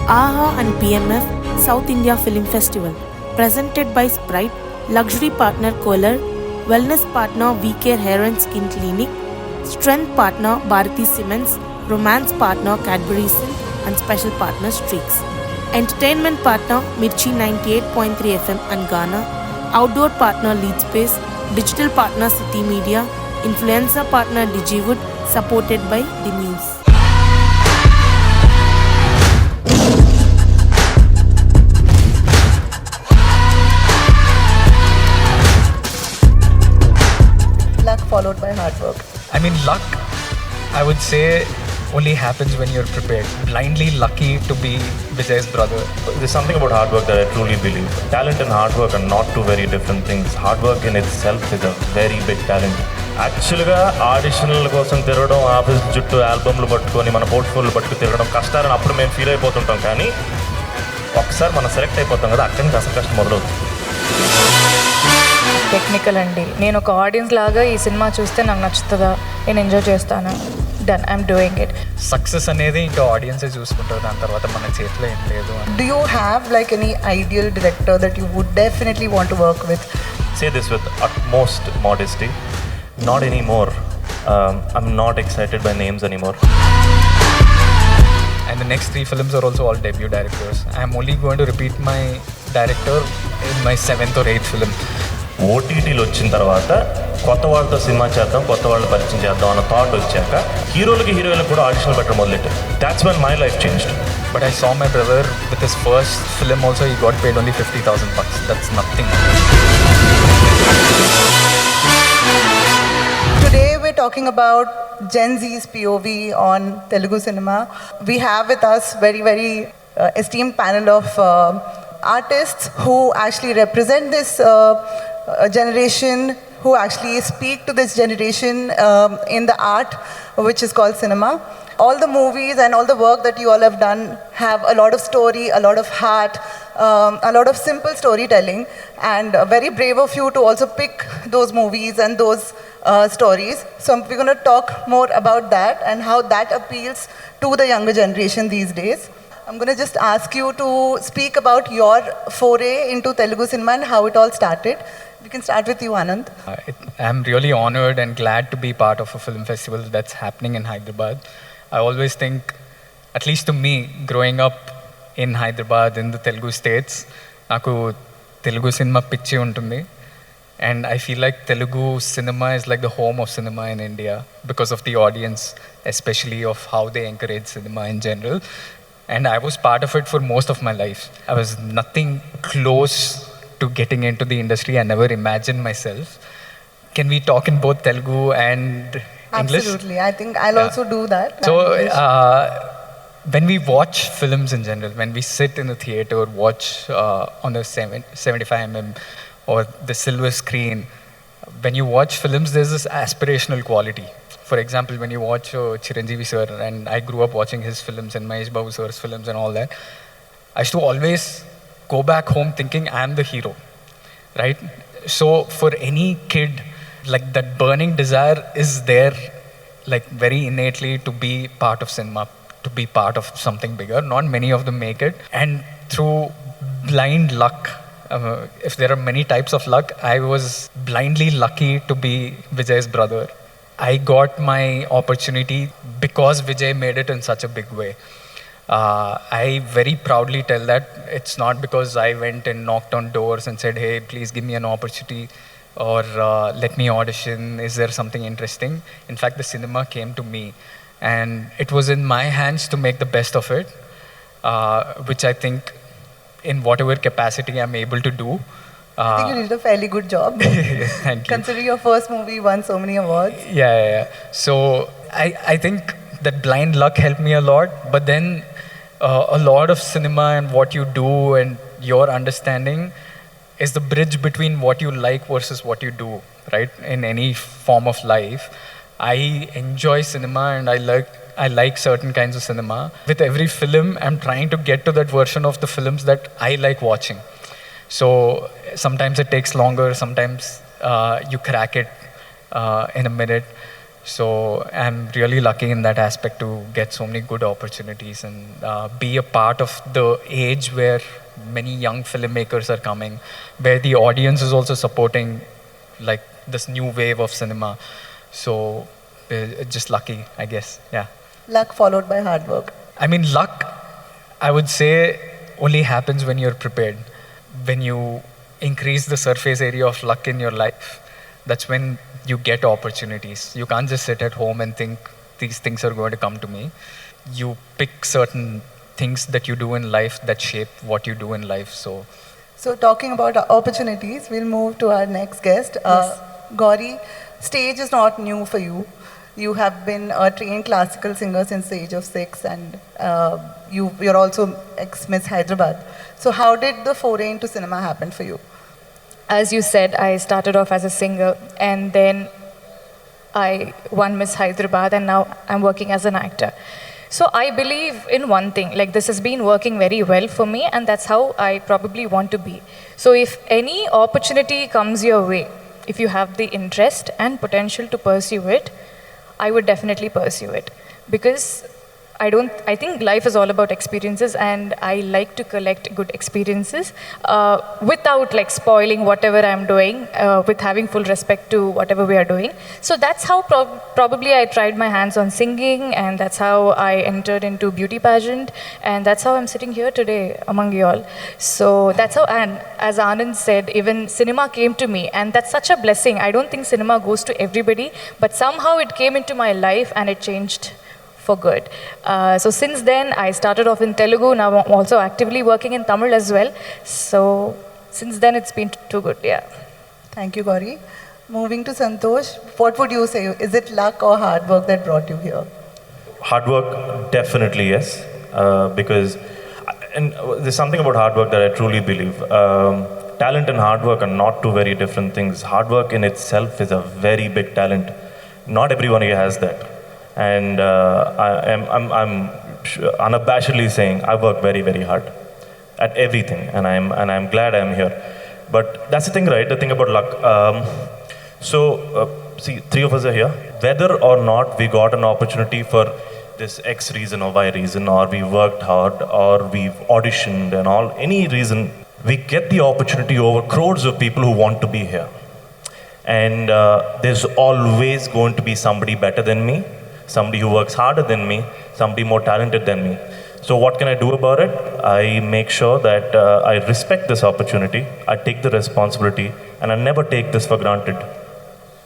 AHA and PMF South India Film Festival, presented by Sprite, luxury partner Kohler, wellness partner VK Hair and Skin Clinic, strength partner Bharati Cements, romance partner Cadbury Silk, and special partner Streaks. Entertainment partner Mirchi 98.3 FM and Ghana, outdoor partner Lead Space, digital partner City Media, influencer partner Digiwood, supported by The News. Luck followed by hard work. I mean, luck, I would say, only happens when you're prepared. Blindly lucky to be Vijay's brother. There's something about hard work that I truly believe. Talent and hard work are not two very different things. Hard work in itself is a very big talent. యాక్చువల్గా ఆడిషన్ల కోసం తిరగడం, office చుట్టూ ఆల్బమ్లు పట్టుకొని మన పోర్ట్ఫోలియోలు పట్టుకు తిరగడం కష్టాలని అప్పుడు మేము ఫీల్ అయిపోతుంటాం. కానీ ఒకసారి మనం సెలెక్ట్ అయిపోతాం కదా, అక్కడి నుంచి అసలు కష్టం మొదలవుతుంది. టెక్నికల్ అండి. నేను ఒక ఆడియన్స్ లాగా ఈ సినిమా చూస్తే నాకు నచ్చుతుందా, నేను ఎంజాయ్ చేస్తాను, done, I'm doing it. Success అనేది ఇంకా ఆడియన్సే చూసుకుంటారు, దాని తర్వాత మన చేతిలో ఏం లేదు. Do you have like any ideal director that you would definitely want to work with? Say this with utmost modesty. Not anymore. I'm not excited by names anymore. And the next 3 films are also all debut directors. I'm only going to repeat my director in my 7th or 8th film. ఓటీటీలు వచ్చిన తర్వాత కొత్త వాళ్ళతో cinema చేద్దాం, కొత్త వాళ్ళని పరిచయం చేద్దాం అన్న థాట్ వచ్చాక హీరోలకి హీరోయిన్లకు కూడా ఆడిషన్లు పెట్టడం మొదలెట్టారు. That's when my life changed. But I saw my brother with his first film also, he got paid only $50,000. That's nothing. Today we're talking about Gen Z's POV on Telugu cinema. We have with us very esteemed panel of artists who actually represent this generation, who actually speak to this generation in the art which is called cinema. All the movies and all the work that you all have done have a lot of story, a lot of heart, a lot of simple storytelling, and very brave of you to also pick those movies and those stories. So we're going to talk more about that and how that appeals to the younger generation these days. I'm going to just ask you to speak about your foray into Telugu cinema and how it all started. We can start with you, Anand. I'm really honored and glad to be part of a film festival that's happening in Hyderabad. I always think, at least to me, growing up in Hyderabad, in the Telugu states, naku Telugu cinema pichi untundi. And I feel like Telugu cinema is like the home of cinema in India because of the audience, especially of how they encourage cinema in general. And I was part of it for most of my life. I was nothing close to getting into the industry. I never imagined myself. Can we talk in both Telugu and English? Absolutely. I think I'll also do that. So, when we watch films in general, when we sit in the theater, watch on the 75mm or the silver screen, when you watch films, there's this aspirational quality. For example, when you watch Chiranjeevi sir, and I grew up watching his films and Mahesh Babu sir's films and all that, I used to always go back home thinking I'm the hero, right? So for any kid, like that burning desire is there, like very innately, to be part of cinema, to be part of something bigger. Not many of them make it, and through blind luck, if there are many types of luck, I was blindly lucky to be Vijay's brother. I got my opportunity because Vijay made it in such a big way. I very proudly tell that it's not because I went and knocked on doors and said, hey, please give me an opportunity, or let me audition, is there something interesting? In fact, the cinema came to me, and it was in my hands to make the best of it, which I think in whatever capacity I'm able to do. I think you did a fairly good job. Thank you. Considering your first movie won so many awards. Yeah. So I think that blind luck helped me a lot, but then a lot of cinema and what you do and your understanding is the bridge between what you like versus what you do, right? In any form of life. I enjoy cinema and I like certain kinds of cinema. With every film, I'm trying to get to that version of the films that I like watching. So sometimes it takes longer, sometimes you crack it in a minute. So I'm really lucky in that aspect to get so many good opportunities and be a part of the age where many young filmmakers are coming, where the audience is also supporting like this new wave of cinema. So just lucky, I guess. Yeah. Luck followed by hard work. I mean, luck, I would say, only happens when you're prepared. When you increase the surface area of luck in your life, that's when you get opportunities. You can't just sit at home and think these things are going to come to me. You pick certain things that you do in life that shape what you do in life. So talking about opportunities, we'll move to our next guest. Gauri, stage is not new for you. You have been a trained classical singer since the age of 6, and you're also ex-Miss Hyderabad. So how did the foray into cinema happen for you? As you said, I started off as a singer, and then I won Miss Hyderabad, and now I'm working as an actor. So I believe in one thing, like this has been working very well for me, and that's how I probably want to be. So if any opportunity comes your way, if you have the interest and potential to pursue it, I would definitely pursue it, because I think life is all about experiences, and I like to collect good experiences without like spoiling whatever I'm doing, with having full respect to whatever we are doing. So that's how probably I tried my hands on singing, and that's how I entered into beauty pageant, and that's how I'm sitting here today among you all. So that's how, and as Anand said, even cinema came to me, and that's such a blessing. I don't think cinema goes to everybody, but somehow it came into my life and it changed for good. So since then, I started off in Telugu. Now I'm also actively working in Tamil as well. So since then, it's been too good. Yeah. Thank you, Gauri. Moving to Santosh, what would you say? Is it luck or hard work that brought you here? Hard work, definitely yes. Because, and there's something about hard work that I truly believe. Talent and hard work are not two very different things. Hard work in itself is a very big talent. Not everyone here has that. And I'm unabashedly saying I work very, very hard at everything, and I'm glad I'm here. But that's the thing, right? The thing about luck. See, 3 of us are here. Whether or not we got an opportunity for this X reason or Y reason, or we worked hard, or we've auditioned and all, any reason, we get the opportunity over crores of people who want to be here. And there's always going to be somebody better than me, somebody who works harder than me, somebody more talented than me. So what can I do about it? I make sure that I respect this opportunity, I take the responsibility, and I never take this for granted.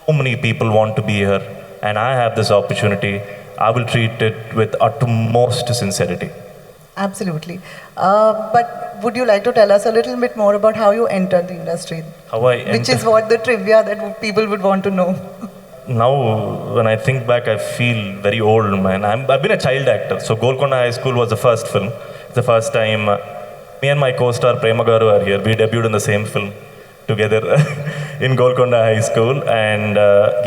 So many people want to be here, and I have this opportunity. I will treat it with utmost sincerity. Absolutely. But would you like to tell us a little bit more about how you entered the industry? How I Which is what the trivia that people would want to know. Now, when I think back, I feel very old, man. I've been a child actor. So Golconda High School was the first film. It's the first time me and my co-star Prema Garu are here. We debuted in the same film together in Golconda High School. And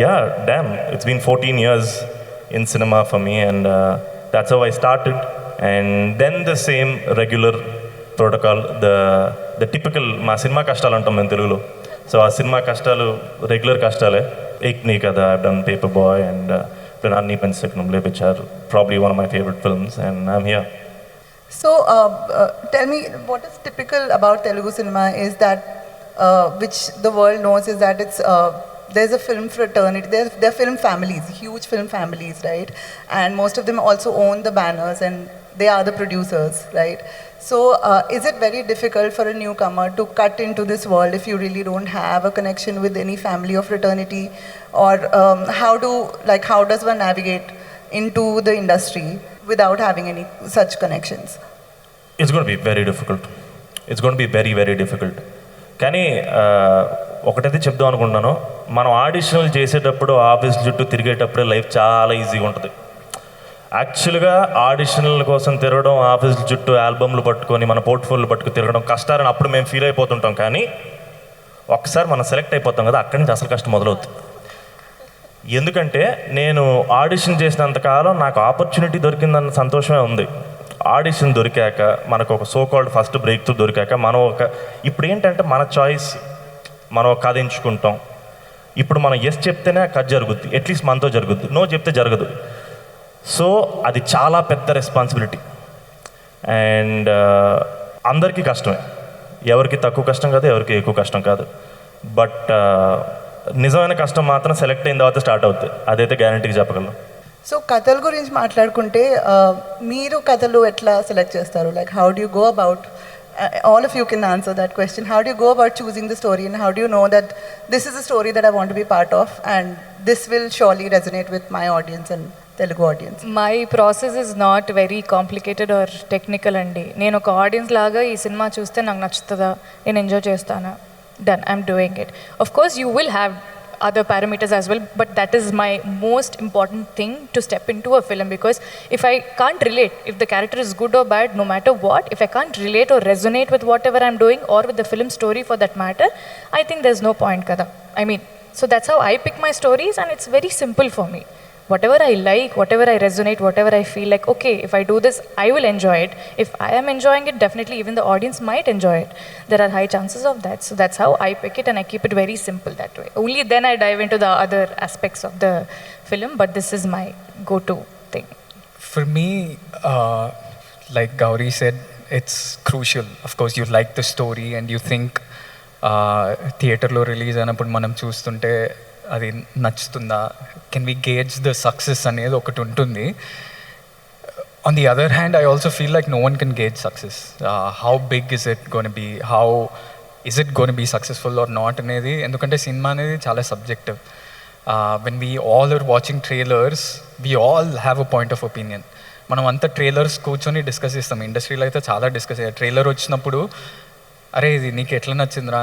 yeah, damn, it's been 14 years in cinema for me. And that's how I started. And then the same regular protocol, the typical, ma cinema kashtalu antam in Telugu. So our cinema kashtalu, regular kashtalu. Ek Nahi Kada, I've done Paperboy and Pranani Pensakanamle, which are probably one of my favorite films, and I'm here. So tell me, what is typical about Telugu cinema is that, which the world knows, is that it's there's a film fraternity, there are film families, huge film families, right? And most of them also own the banners, and they are the producers, right? So is it very difficult for a newcomer to cut into this world if you really don't have a connection with any family or fraternity? Or how does one navigate into the industry without having any such connections? It's going to be very difficult. It's going to be very, very difficult. కానీ ఒకటైతే చెప్దాం అనుకుంటున్నాను, మనం ఆడిషన్లు చేసేటప్పుడు office చుట్టూ తిరిగేటప్పుడే life చాలా ఈజీగా ఉంటుంది. యాక్చువల్గా ఆడిషన్ల కోసం తిరగడం, ఆఫీస్ చుట్టూ ఆల్బమ్లు పట్టుకొని మన పోర్ట్ఫోలియోలు పట్టుకుని తిరగడం కష్టాలని అప్పుడు మేము ఫీల్ అయిపోతుంటాం. కానీ ఒక్కసారి మనం సెలెక్ట్ అయిపోతాం కదా, అక్కడి నుంచి అసలు కష్టం మొదలవుతుంది. ఎందుకంటే నేను ఆడిషన్ చేసినంతకాలం నాకు ఆపర్చునిటీ దొరికిందన్న సంతోషమే ఉంది. ఆడిషన్ దొరికాక, మనకు ఒక so called first breakthrough దొరికాక, మనం ఇప్పుడు ఏంటంటే మన చాయిస్, మనం ఒక కథ ఎంచుకుంటాం, ఇప్పుడు మనం ఎస్ చెప్తేనే కట్ జరుగుద్ది, అట్లీస్ట్ మనతో జరుగుద్ది, నో చెప్తే జరగదు. సో అది చాలా పెద్ద రెస్పాన్సిబిలిటీ అండ్ అందరికీ కష్టమే, ఎవరికి తక్కువ కష్టం కాదు, ఎవరికి ఎక్కువ కష్టం కాదు. బట్ నిజమైన కష్టం మాత్రం సెలెక్ట్ అయిన తర్వాత స్టార్ట్ అవుతుంది, అదైతే గ్యారంటీగా చెప్పగలను. సో కథల గురించి మాట్లాడుకుంటే మీరు కథలు ఎట్లా సెలెక్ట్ చేస్తారు? Like how do you go about, all of you can answer that question. How do you go about choosing the story and how do you know that this is a story that I want to be part of and this will surely resonate with my audience and Telugu audience? My process is not very complicated or technical andi. నేను ఒక audience లాగా ఈ cinema చూస్తే నాకు నచ్చుతుందా, నేను enjoy చేస్తానా, done, I'm doing it. Of course you will have other parameters as well, but that is my most important thing to step into a film, because if I can't relate, if the character is good or bad, no matter what, if I can't relate or resonate with whatever I'm doing or with the film story for that matter, I think there's no point kada. I mean, so that's how I pick my stories and it's very simple for me. Whatever I like, whatever I resonate, whatever I feel like, okay, if I do this, I will enjoy it. If I am enjoying it, definitely even the audience might enjoy it. There are high chances of that. So that's how I pick it and I keep it very simple that way. Only then I dive into the other aspects of the film, but this is my go-to thing. For me, like Gauri said, it's crucial. Of course, you like the story and you think theaterlo release అయినప్పుడు మనం చూస్తుంటే అది నచ్చుతుందా, can we gauge the success అనేది ఒకటి ఉంటుంది. On the other hand I also feel like no one can gauge success. How big is it gonna be, how is it gonna be successful or not అనేది, ఎందుకంటే cinema అనేది చాలా subjective. When we all are watching trailers, we all have a point of opinion. మనం అంతా trailers కూర్చొని discuss చేస్తాం, ఇండస్ట్రీలో అయితే చాలా డిస్కస్ అయ్యాయి. ట్రైలర్ వచ్చినప్పుడు అరే ఇది నీకు ఎట్లా నచ్చిందిరా,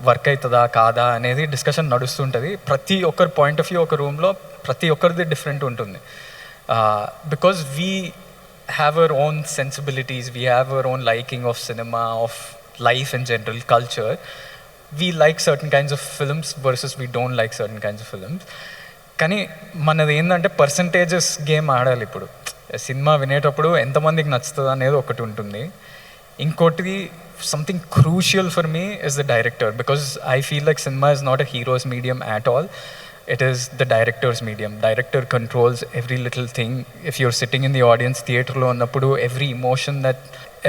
వర్క్ అవుతుందా కాదా అనేది డిస్కషన్ నడుస్తుంటుంది. ప్రతి ఒక్కరి పాయింట్ ఆఫ్ వ్యూ ఒక రూమ్లో ప్రతి ఒక్కరిది డిఫరెంట్ ఉంటుంది. Because we have our own sensibilities, we have our own liking of cinema, of life in general, culture. We like certain kinds of films versus we don't like certain kinds of films. కానీ మనది ఏంటంటే percentages game ఆడాలి. ఇప్పుడు cinema వినేటప్పుడు ఎంతమందికి నచ్చుతుంది అనేది ఒకటి ఉంటుంది. ఇంకోటి something crucial for me is the director, because I feel like cinema is not a hero's medium at all. It is the director's medium. Director controls every little thing. If you're sitting in the audience theater lo annappudu, every emotion, that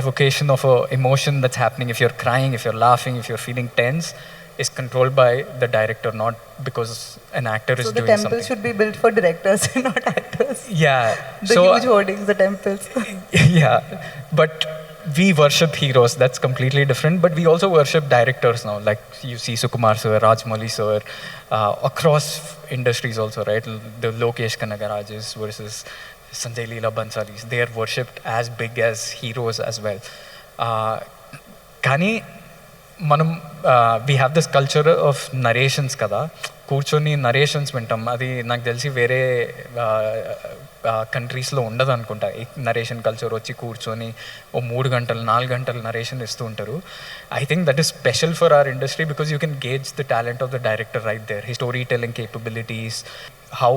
evocation of a emotion that's happening, if you're crying, if you're laughing, if you're feeling tense, is controlled by the director, not because an actor is doing something. So the temples should be built for directors and not actors. Yeah. The huge hoardings, the temples. Yeah, but we worship heroes, that's completely different, but we also worship directors now, like you see Sukumar sir, Rajmouli sir, across industries also, right? The Lokesh Kanagarajas versus Sanjay Leela Bansalis, they are worshipped as big as heroes as well. Kani మనం we have this culture of narrations కదా, కూర్చొని narrations వింటాం. అది నాకు తెలిసి వేరే కంట్రీస్లో ఉండదు అనుకుంటా. ఈ నరేషన్ కల్చర్ వచ్చి కూర్చొని ఓ 3 గంటలు 4 గంటలు నరేషన్ ఇస్తూ ఉంటారు. I think that is special for our industry, because you can gauge the talent of the director right there, his story telling capabilities, how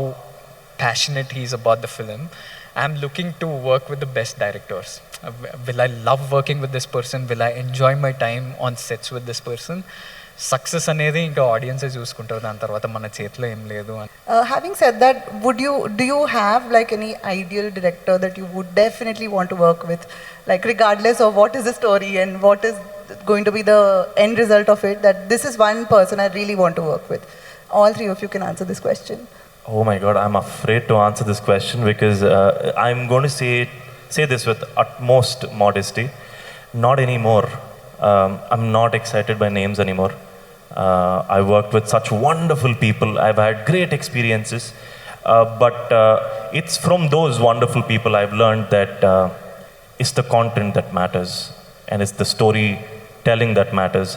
passionate he is about the film. I'm looking to work with the best directors. Will I love working with this person? Will I enjoy my time on sets with this person? Success అనేది ఇంకా ఆడియన్సే చూసుకుంటారు, దాని తర్వాత మన చేతిలో ఏం లేదు. Having said that, do you have like any ideal director that you would definitely want to work with, like regardless of what is the story and what is going to be the end result of it, that this is one person I really want to work with? All three of you can answer this question. Oh my God, I'm afraid to answer this question because I'm going to say this with utmost modesty. Not anymore. I'm not excited by names anymore. I worked with such wonderful people. I've had great experiences. But it's from those wonderful people I've learned that it's the content that matters and it's the storytelling that matters.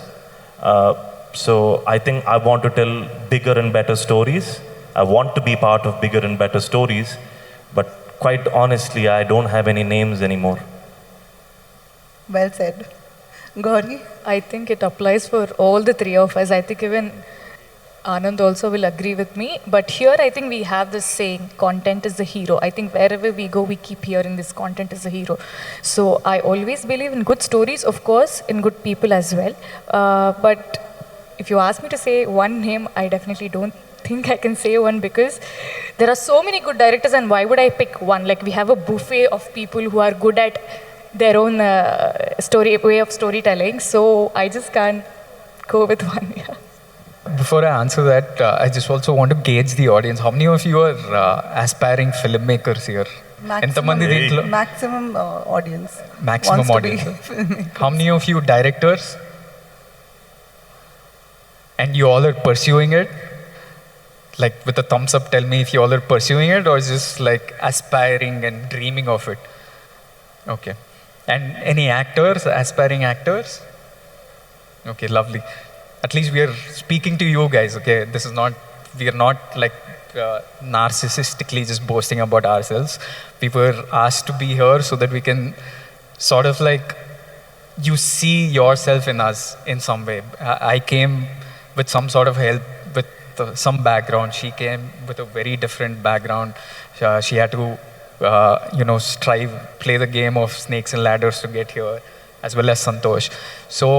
So I think I want to tell bigger and better stories. I want to be part of bigger and better stories, but quite honestly, I don't have any names anymore. Well said. Gauri? I think it applies for all the three of us. I think even Anand also will agree with me. But here I think we have this saying, content is the hero. I think wherever we go, we keep hearing this, content is the hero. So I always believe in good stories, of course, in good people as well. But if you ask me to say one name, I definitely don't think I can say one because there are so many good directors, and why would I pick one? Like, we have a buffet of people who are good at their own way of storytelling, so I just can't go with one. Yeah. Before I answer that, I just also want to gauge the audience. How many of you are aspiring filmmakers here? ఎంతమంది దీంట్లో Maximum audience. Maximum wants to be audience. filmmakers. How many of you directors? And you all are pursuing it? Like with a thumbs up, tell me if you all are pursuing it or just like aspiring and dreaming of it. Okay. And any actors, aspiring actors? Okay, lovely. At least we are speaking to you guys, okay? This is not, we are not like narcissistically just boasting about ourselves. We were asked to be here so that we can sort of like, you see yourself in us in some way. I came with some sort of help, with some background. She came with a very different background. She had to, strive, play the game of snakes and ladders to get here, as well as Santosh. So,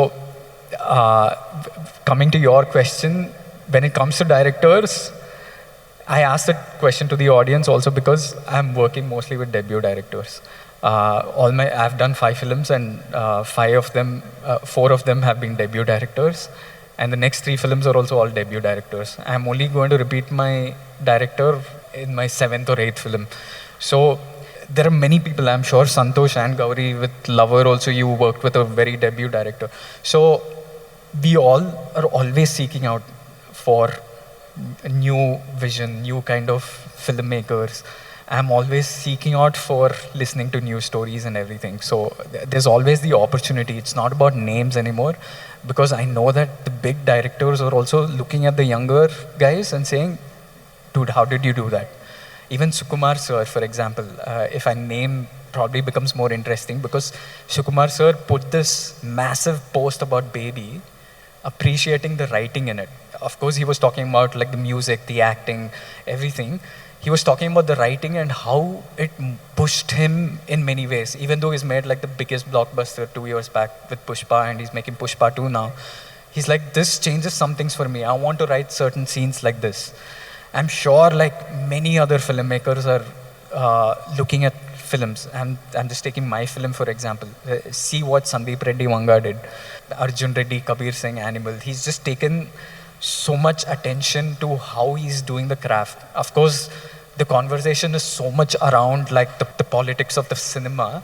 coming to your question, when it comes to directors, I asked that question to the audience also because I'm working mostly with debut directors. I've done 5 films and 4 of them have been debut directors. And the next 3 films are also all debut directors. I'm only going to repeat my director in my 7th or 8th film. So there are many people, I'm sure Santosh and Gauri with Lover also, you worked with a very debut director. So we all are always seeking out for a new vision, new kind of filmmakers. I'm always seeking out for listening to new stories and everything. So there's always the opportunity. It's not about names anymore, because I know that the big directors are also looking at the younger guys and saying, dude, how did you do that? Even Sukumar sir, for example, if I name probably becomes more interesting, because Sukumar sir put this massive post about Baby, appreciating the writing in it. Of course, he was talking about like the music, the acting, everything. He was talking about the writing and how it pushed him in many ways. Even though he's made like the biggest blockbuster 2 years back with Pushpa, and he's making Pushpa 2 now. He's like, this changes some things for me. I want to write certain scenes like this. I'm sure like many other filmmakers are looking at films. I'm just taking my film for example. See what Sandeep Reddy Vanga did. Arjun Reddy, Kabir Singh, Animal. He's just taken so much attention to how he's doing the craft. Of course, the conversation is so much around like the politics of the cinema,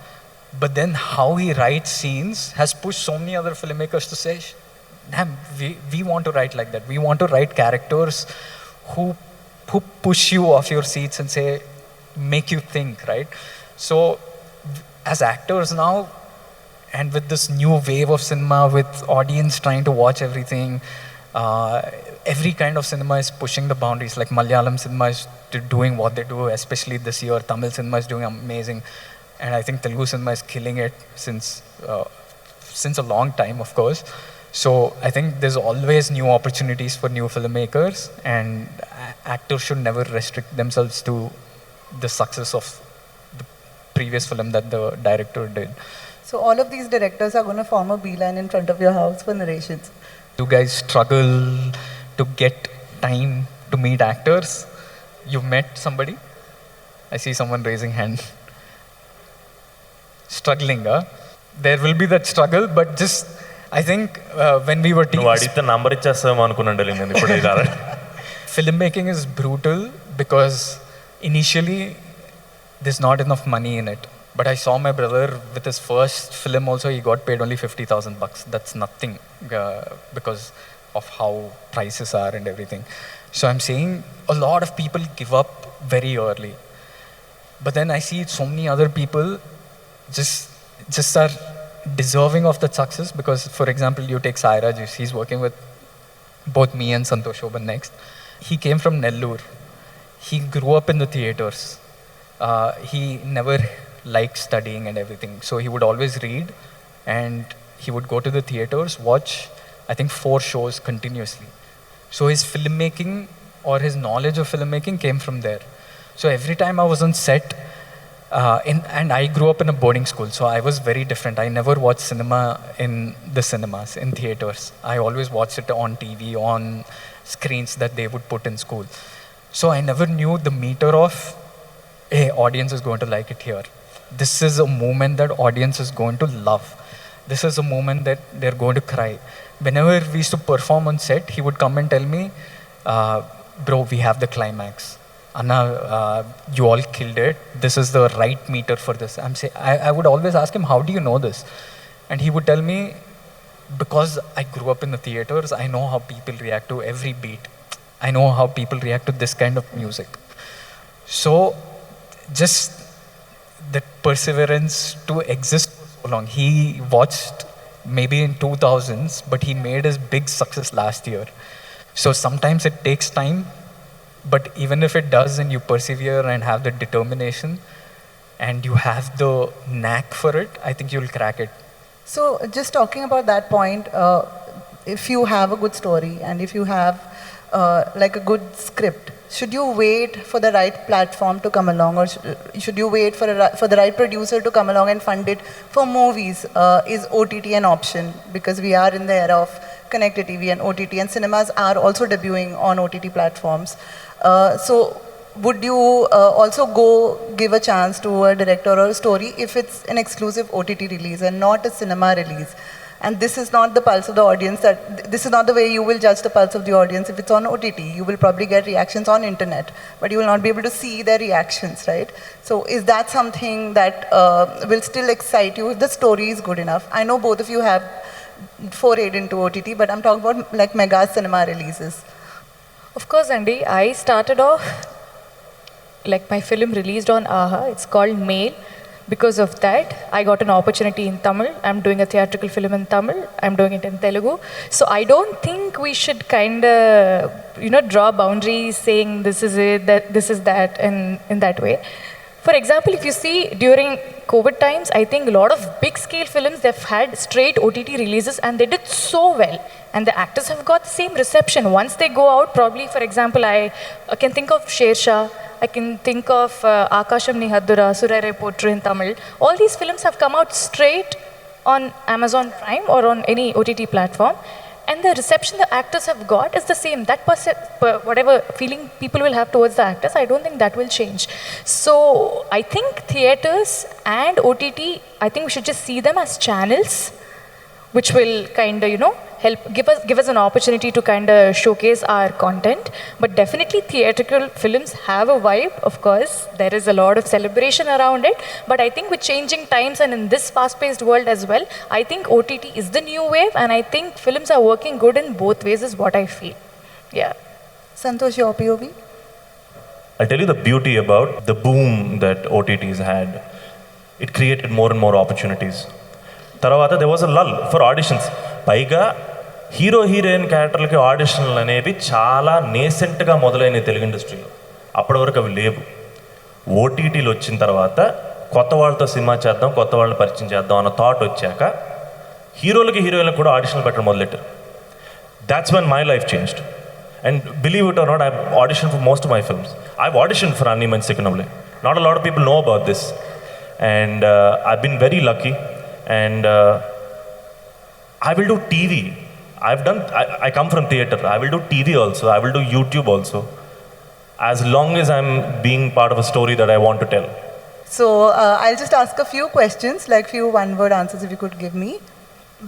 but then how he writes scenes has pushed so many other filmmakers to say, damn, we want to write like that. We want to write characters who push you off your seats and say, make you think, right? So as actors now, and with this new wave of cinema, with audience trying to watch everything, every kind of cinema is pushing the boundaries. Like Malayalam cinema is doing what they do, especially this year. Tamil cinema is doing amazing. And I think Telugu cinema is killing it since a long time, of course. So I think there's always new opportunities for new filmmakers, and actors should never restrict themselves to the success of the previous film that the director did. So all of these directors are going to form a beeline in front of your house for narrations. You guys struggle to get time to meet actors? You've met somebody? I see someone raising hand. Struggling, huh? There will be that struggle, but just, I think when we were filmmaking is brutal because initially there's not enough money in it. But I saw my brother with his first film also, he got paid only $50,000. That's nothing because of how prices are and everything. So I'm saying a lot of people give up very early. But then I see so many other people just are deserving of that success, because for example, you take Sairaj, he's working with both me and Santosh Shoban next. He came from Nellore. He grew up in the theaters. He never liked studying and everything. So he would always read, and he would go to the theaters, watch, I think 4 shows continuously. So his filmmaking or his knowledge of filmmaking came from there. So every time I was on set, And I grew up in a boarding school, so I was very different. I never watched cinema in the cinemas, in theaters. I always watched it on TV, on screens that they would put in school. So I never knew the meter of, hey, audience is going to like it here. This is a moment that audience is going to love. This is a moment that they're going to cry. Whenever we used to perform on set, he would come and tell me, bro, we have the climax. Anna, you all killed it. This is the right meter for this. I would always ask him, how do you know this? And he would tell me, because I grew up in the theaters, I know how people react to every beat. I know how people react to this kind of music. So just that perseverance to exist for so long. He watched maybe in 2000s, but he made his big success last year. So sometimes it takes time, but even if it does and you persevere and have the determination and you have the knack for it, I think you'll crack it. So just talking about that point, if you have a good story and if you have like a good script, should you wait for the right platform to come along, or should you wait for the right producer to come along and fund it? For movies, is OTT an option? Because we are in the era of connected TV and OTT, and cinemas are also debuting on OTT platforms. So would you also go give a chance to a director or a story if it's an exclusive OTT release and not a cinema release? And this is not the pulse of the audience, this is not the way you will judge the pulse of the audience. If it's on OTT, you will probably get reactions on internet, but you will not be able to see their reactions, right? So is that something that will still excite you if the story is good enough? I know both of you have forayed into OTT, but I'm talking about like mega cinema releases. Of course, Andy, I started off, like my film released on AHA, it's called Mail. Because of that, I got an opportunity in Tamil. I'm doing a theatrical film in Tamil. I'm doing it in Telugu. So I don't think we should kind of, draw boundaries saying this is it, that this is that, and in that way. For example, if you see during COVID times, I think a lot of big scale films, they've had straight OTT releases and they did so well. And the actors have got the same reception. Once they go out, probably, for example, I can think of Shersha, I can think of Akasham Nihaddura, Surare Potru in Tamil. All these films have come out straight on Amazon Prime or on any OTT platform. And the reception the actors have got is the same. That whatever feeling people will have towards the actors, I don't think that will change. So I think theaters and OTT, I think we should just see them as channels, which will kind of, help give us an opportunity to kind of showcase our content. But definitely theatrical films have a vibe, of course. There is a lot of celebration around it. But I think with changing times and in this fast-paced world as well, I think OTT is the new wave, and I think films are working good in both ways is what I feel. Yeah. Santosh, your POV? I'll tell you the beauty about the boom that OTTs had. It created more and more opportunities. Taravata, there was a lull for auditions. Paiga, hero heroine క్యారెక్టర్లకి ఆడిషన్లు అనేవి చాలా నేసెంట్గా మొదలైనవి తెలుగు ఇండస్ట్రీలో. అప్పటి వరకు అవి లేవు. ఓటీటీలు వచ్చిన తర్వాత కొత్త వాళ్ళతో సినిమా చేద్దాం, కొత్త వాళ్ళని పరిచయం చేద్దాం అన్న థాట్ వచ్చాక హీరోలకి హీరోయిన్లకు కూడా ఆడిషన్లు పెట్టడం మొదలెట్టారు. That's when my life changed. And believe it or not, I audition for most of my films. I audition for అన్ని మంచి సినిమాలే. Not a lot of people know about this. And I been very lucky. And I will do TV. I come from theatre. I will do TV also. I will do YouTube also. As long as I'm being part of a story that I want to tell. So I'll just ask a few questions, like few one-word answers if you could give me.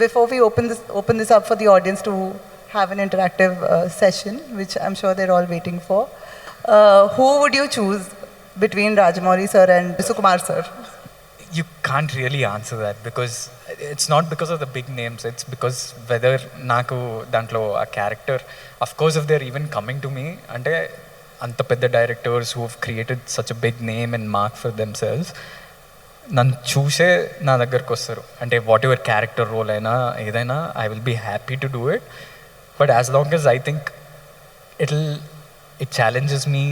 Before we open this up for the audience to have an interactive session, which I'm sure they're all waiting for. Who would you choose between Rajamouli sir and Sukumar sir? You can't really answer that because it's not because of the big names. It's because whether naku dantlo a character, of course, if they're even coming to me, ante anta pedda directors who have created such a big name and mark for themselves, nan choose na daggarku vastaru. Ante whatever character role aina edaina, I will be happy to do it. But as long as I think it challenges me,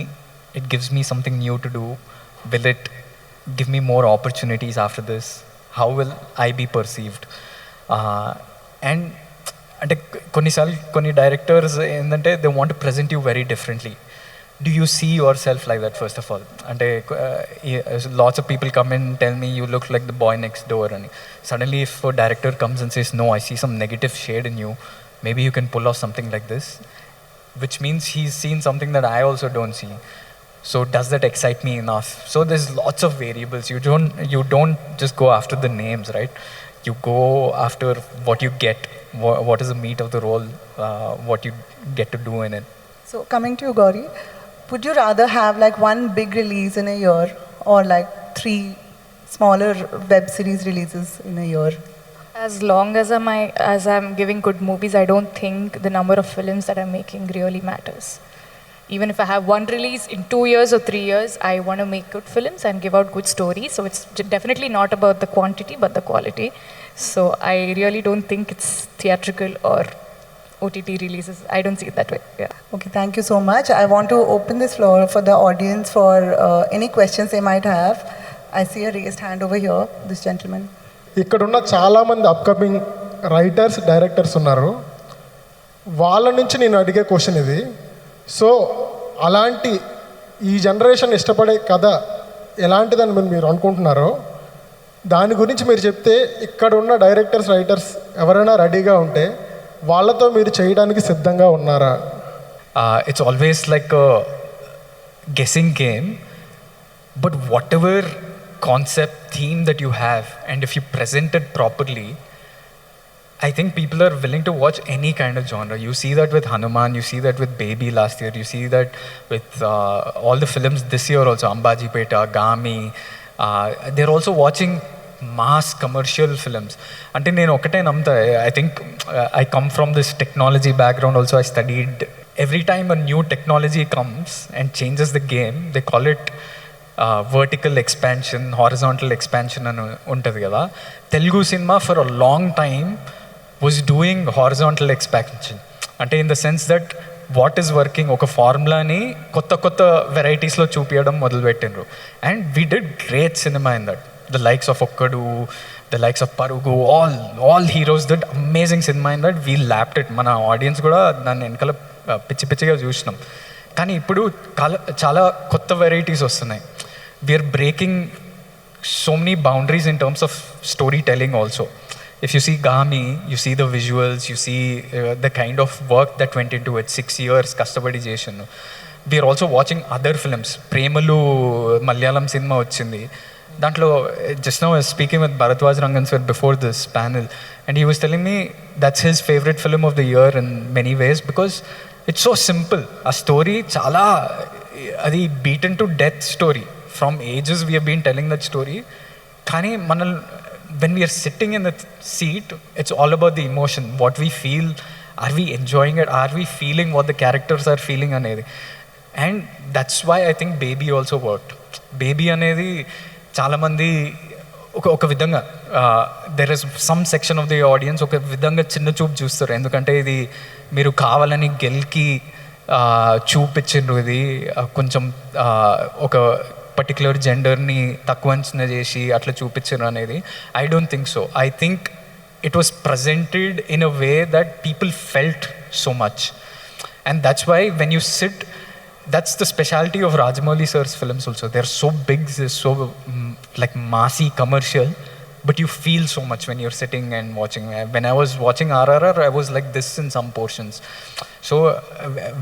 it gives me something new to do, will it give me more opportunities after this? How will I be perceived? And అంటే కొన్ని directors ఏంటంటే they want to present you very differently. do you see yourself like that, first of all? And lots of people come in and tell me you look like the boy next door, and suddenly if a director comes and says, no, I see some negative shade in you, maybe you can pull off something like this, which means he's seen something that I also don't see. So does that excite me enough? So there's lots of variables. You don't just go after the names, right? You go after what you get, what is the meat of the role, what you get to do in it. So coming to you, Gauri, would you rather have like one big release in a year or like 3 smaller web series releases in a year? As long as I'm giving good movies, I don't think the number of films that I'm making really matters. Even if I have one release in 2 years or 3 years, I want to make good films and give out good stories. So it's definitely not about the quantity, but the quality. So I really don't think it's theatrical or OTT releases. I don't see it that way. Yeah. Okay, thank you so much. I want to open this floor for the audience for any questions they might have. I see a raised hand over here, this gentleman. ఇక్కడున్న చాలామంది upcoming writers directors ఉన్నారు. వాళ్ళ నుంచి నేను అడిగే question ఇది. So అలాంటి ఈ జనరేషన్ ఇష్టపడే కథ ఎలాంటిదని మీరు అనుకుంటున్నారో దాని గురించి మీరు చెప్తే ఇక్కడున్న డైరెక్టర్స్ రైటర్స్ ఎవరైనా రెడీగా ఉంటే వాళ్ళతో మీరు చేయడానికి సిద్ధంగా ఉన్నారా? It's always like a guessing game, but whatever concept, theme that you have, and if you present it properly, I think people are willing to watch any kind of genre. You see that with Hanuman, you see that with Baby last year, you see that with all the films this year also, Ambaji Peta, Gami. They're also watching mass commercial films. Ante nenu okate namta, I think I come from this technology background also. I studied, every time a new technology comes and changes the game, they call it vertical expansion, horizontal expansion అని ఉంటుంది కదా. Telugu cinema for a long time was doing horizontal expansion. అంటే in the sense that what is working, ఒక ఫార్ములాని కొత్త కొత్త వెరైటీస్లో చూపించడం మొదలుపెట్టిండ్రు. And we did great cinema in that. The likes of Okkadu, the likes of Parugu, all heroes that amazing cinema in that. We lapped it. మన audience కూడా దాన్ని వెనకాల పిచ్చిగా చూసినాం. కానీ ఇప్పుడు చాలా కొత్త వెరైటీస్ వస్తున్నాయి. We are breaking so many boundaries in terms of storytelling also. If you see Gami, you see the visuals, you see the kind of work that went into it, 6 years custody chesinu. We are also watching other films. Premalu Malayalam cinema vachindi. Dantlo, just now I was speaking with Bharatwaj Rangan sir before this panel, and he was telling me that's his favorite film of the year in many ways because it's so simple. A story chala adi beaten to death story. From ages we have been telling that story. Kani when we are sitting in the seat, it's all about the emotion, what we feel. Are we enjoying it? Are we feeling what the characters are feeling anedi? And that's why I think Baby also worked. Baby anedi చాలా మంది ఒక విధంగా there is some section of the audience ఒక విధంగా చిన్న చూపు చూస్తారు. ఎందుకంటే ఇది మీరు కావాలని గెలికి చూపించిండ్రు. ఇది కొంచెం ఒక పర్టిక్యులర్ జెండర్ని తక్కువ అంచనా చేసి అట్లా చూపించారు అనేది. I don't think so. I think it was presented in a way that people felt so much. And that's why when you sit, that's the speciality of Rajamouli sir's films also. They are so big, so like massy commercial, but you feel so much when you're sitting and watching. When I was watching RRR, I was like this in some portions. So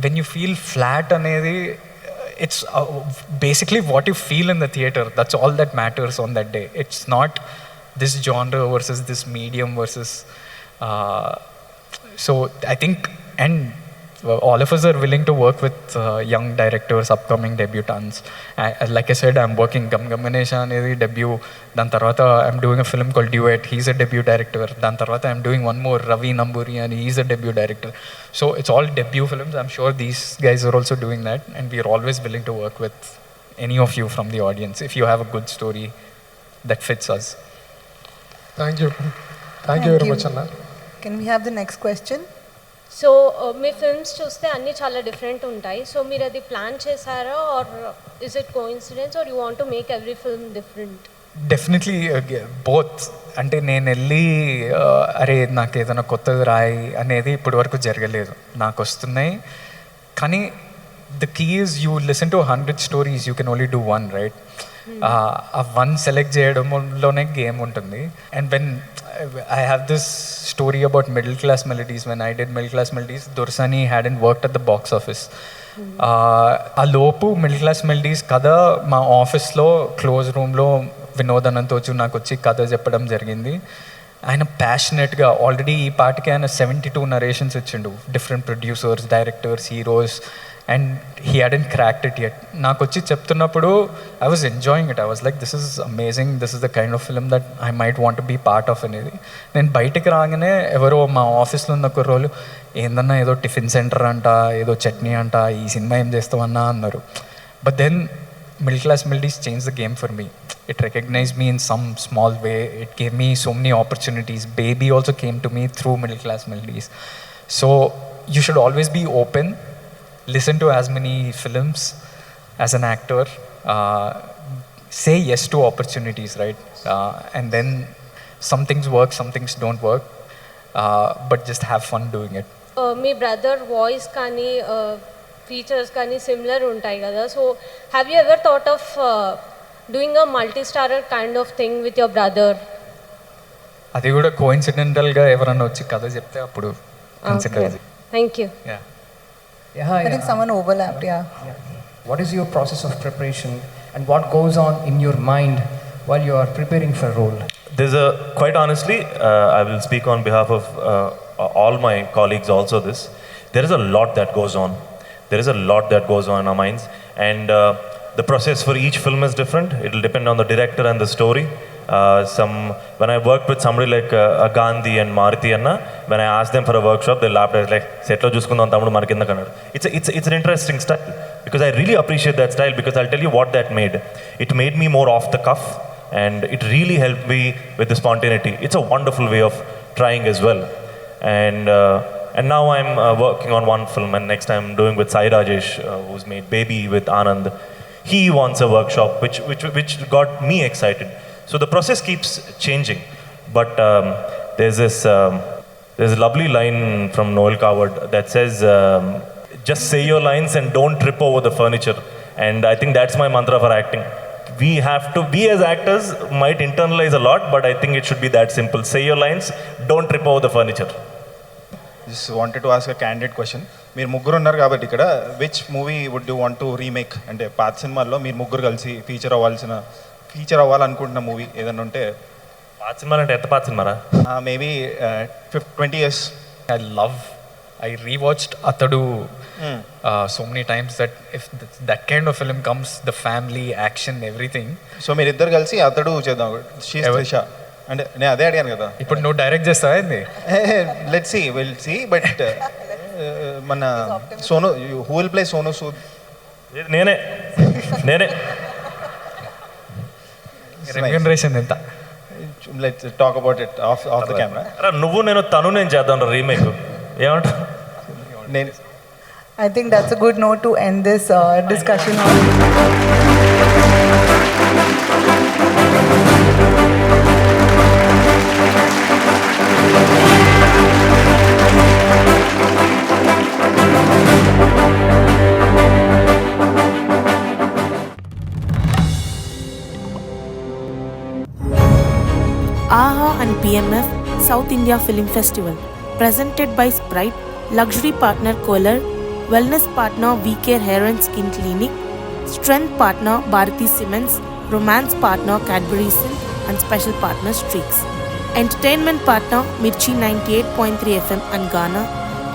when you feel flat anedi, it's basically what you feel in the theater. That's all that matters on that day. It's not this genre versus this medium versus so I think, and all of us are willing to work with young directors, upcoming debutants. Like I said, I'm working Gam Ganesha anedi debut. Dan tarvata I'm doing a film called Duet. He's a debut director. Dan tarvata I'm doing one more, Ravi Namburi, and he's a debut director. So it's all debut films. I'm sure these guys are also doing that, and we are always willing to work with any of you from the audience if you have a good story that fits us. Thank you very much Anna. Can we have the next question? So me films చూస్తే అన్నీ చాలా different ఉంటాయి. So మీరు అది plan చేశారా, or is it coincidence, or you want to make every film different? Definitely both. అంటే నేను వెళ్ళి అరే నాకు ఏదైనా కొత్తది రాయి అనేది ఇప్పటి వరకు జరగలేదు. నాకు వస్తున్నాయి, కానీ the key is you listen to 100 stories, you can only do one, right? A one select చేయడంలోనే గేమ్ ఉంటుంది. And when I have this story about middle class melodies, when I did middle class melodies, Dursani hadn't worked at the box office. ఆ లోపు middle class melodies కథ మా ఆఫీస్లో close రూమ్లో వినోద్ అనంతోచు నాకు వచ్చి కథ చెప్పడం జరిగింది. ఆయన ప్యాషనెట్గా ఆల్రెడీ ఈ పాటికి ఆయన 72 నరేషన్స్ ఇచ్చిండు, different producers, directors, heroes, and he hadn't cracked it yet. నాకు వచ్చి చెప్తున్నప్పుడు I was enjoying it. I was like, this is amazing, this is the kind of film that I might want to be part of అనేది. నేను బయటకు రాగానే ఎవరో మా ఆఫీస్లో ఉన్న కుర్రోళ్ళు, ఏందన్నా ఏదో టిఫిన్ సెంటర్ అంట, ఏదో చట్నీ అంట, ఈ సినిమా ఏం చేస్తామన్నా అన్నారు. But then middle class melodies changed the game for me. It recognized me in some small way. It gave me so many opportunities. Baby also came to me through middle class melodies. So you should always be open, listen to as many films as an actor, say yes to opportunities, right? And then some things work, some things don't work, but just have fun doing it. Me brother voice కానీ features కానీ similar ఉంటాయి కదా, so have you ever thought of doing a multi starrer kind of thing with your brother? అది కూడా కోఇన్సిడెంటల్గా ఎవరన్నా వచ్చి కథ చెప్తే అప్పుడు consider. Thank you. I think someone overlapped, yeah. What is your process of preparation and what goes on in your mind while you are preparing for a role? There's quite honestly, I will speak on behalf of all my colleagues also this. There is a lot that goes on. There is a lot that goes on in our minds, and the process for each film is different. It will depend on the director and the story. When I worked with somebody like Gandhi and Maruti Anna, when I asked them for a workshop, they laughed. I was like, "Setlo chuskundam tamudu manakinda kannadu." It's an interesting style because I really appreciate that style, because I'll tell you what that made. It made me more off the cuff, and it really helped me with the spontaneity. It's a wonderful way of trying as well, and now I'm working on one film, and next I'm doing with Sai Rajesh, who's made Baby with Anand. He wants a workshop, which got me excited. So the process keeps changing, but there's a lovely line from Noel Coward that says, "Just say your lines and don't trip over the furniture." And I think that's my mantra for acting. We have to, we as actors might internalize a lot, but I think it should be that simple. Say your lines, don't trip over the furniture. Just wanted to ask a candid question. మీరు ముగ్గురు ఉన్నారు కాబట్టి ఇక్కడ, which movie would you want to remake? అంటే పాత సినిమాల్లో మీరు ముగ్గురు కలిసి ఫీచర్ అవ్వాలనుకుంటున్న మూవీ ఏదైనా ఉంటే. పాత సినిమాలు అంటే ఎంత పాత సినిమారా? Maybe 20 years. I rewatched Atadu so many times that if that kind of film comes, the family, action, everything. So మీరు ఇద్దరు కలిసి అతడు చేద్దాం. షీ త్రిష. అంటే నేను అదే అడిగాను కదా. ఇప్పుడు నువ్వు డైరెక్ట్ చేస్తావా ఏంది? లెట్స్ సీ బట్ మన Sonu, who will play Sonu Sood? నేనే రెమ్యూనరేషన్ ఎంత? Let's talk about it of the camera. నువ్వు నేను చేద్దాం రీమేక్, ఏమంటా? నేను I think that's a good note to end this discussion on. AHA and PMF South India Film Festival, presented by Sprite, luxury partner Kohler, wellness partner VK Hair and Skin Clinic, strength partner Bharati Cements, romance partner Cadbury Silk and special partner Streaks. Entertainment partner Mirchi 98.3 FM and Ghana,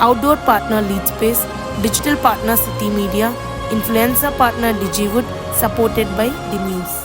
outdoor partner Lead Space, digital partner City Media, influencer partner Digiwood, supported by The News.